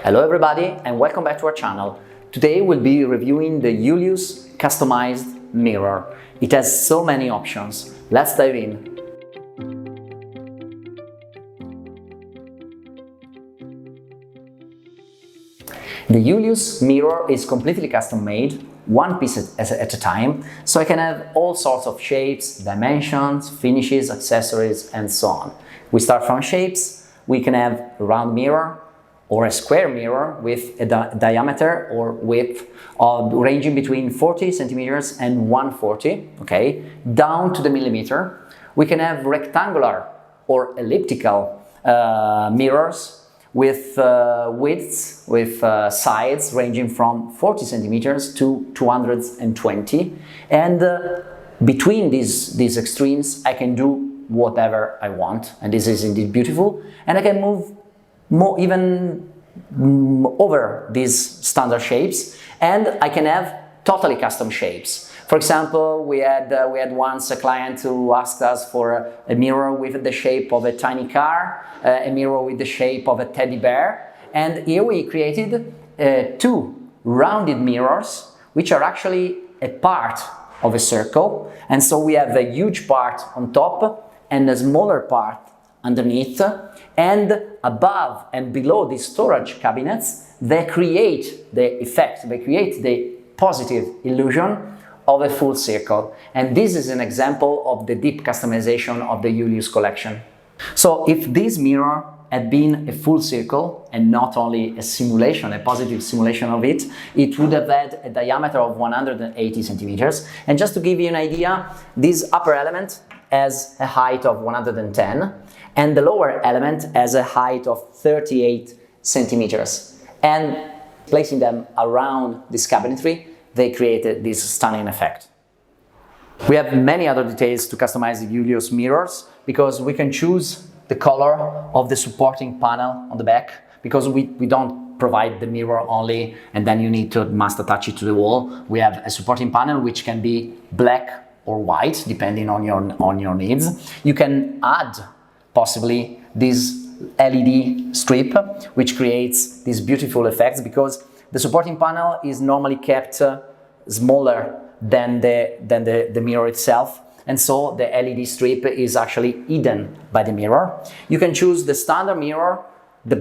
Hello everybody and welcome back to our channel. Today we'll be reviewing the Julius customized mirror. It has so many options. Let's dive in. The Julius mirror is completely custom made, one piece at a time, so I can have all sorts of shapes, dimensions, finishes, accessories and so on. We start from shapes. We can have a round mirror or a square mirror with a diameter or width ranging between 40 centimeters and 140, okay, down to the millimeter. We can have rectangular or elliptical mirrors with widths, with sides ranging from 40 centimeters to 220. And between these extremes, I can do whatever I want. And this is indeed beautiful. And I can move even over these standard shapes, and I can have totally custom shapes. For example, we had once a client who asked us for a mirror with the shape of a tiny car, a mirror with the shape of a teddy bear, and here we created two rounded mirrors which are actually a part of a circle, and so we have a huge part on top and a smaller part underneath, and above and below these storage cabinets, they create the effect, they create the positive illusion of a full circle. And this is an example of the deep customization of the Julius collection. So if this mirror had been a full circle and not only a simulation, a positive simulation of it, it would have had a diameter of 180 centimeters. And just to give you an idea, this upper element has a height of 110 and the lower element has a height of 38 centimeters. And placing them around this cabinetry, they created this stunning effect. We have many other details to customize the Julius mirrors because we can choose the color of the supporting panel on the back, because we don't provide the mirror only and then you must attach it to the wall. We have a supporting panel which can be black or white depending on your needs. You can add possibly this LED strip which creates these beautiful effects, because the supporting panel is normally kept smaller than the mirror itself, and so the LED strip is actually hidden by the mirror. You can choose the standard mirror, the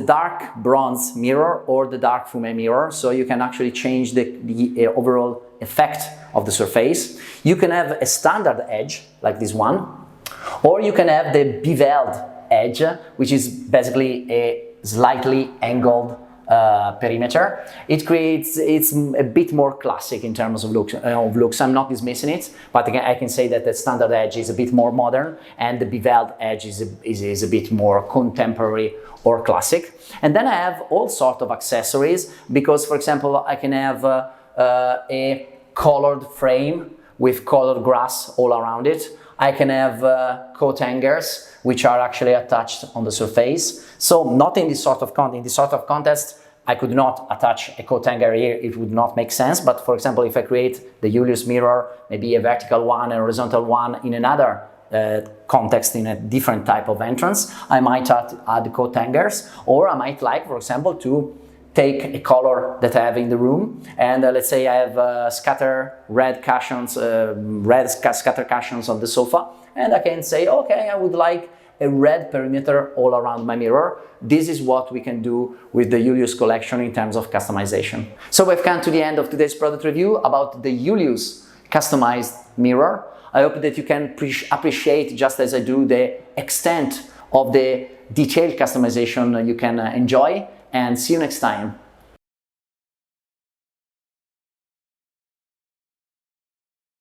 dark bronze mirror, or the dark fumé mirror, so you can actually change the overall effect of the surface. You can have a standard edge like this one, or you can have the beveled edge, which is basically a slightly angled perimeter. It's a bit more classic in terms of looks. I'm not dismissing it, but again, I can say that the standard edge is a bit more modern and the beveled edge is a bit more contemporary or classic. And then I have all sorts of accessories, because for example, I can have a colored frame with colored grass all around it. I can have coat hangers which are actually attached on the surface. So not in this sort of context, I could not attach a coat hanger here, it would not make sense. But for example, if I create the Julius mirror, maybe a vertical one, a horizontal one in another context, in a different type of entrance, I might add coat hangers, or I might like, for example, to take a color that I have in the room, and let's say I have scatter cushions on the sofa, and I can say, okay, I would like a red perimeter all around my mirror. This is what we can do with the Julius collection in terms of customization. So we've come to the end of today's product review about the Julius customized mirror. I hope that you can appreciate, just as I do, the extent of the detailed customization you can enjoy, and see you next time.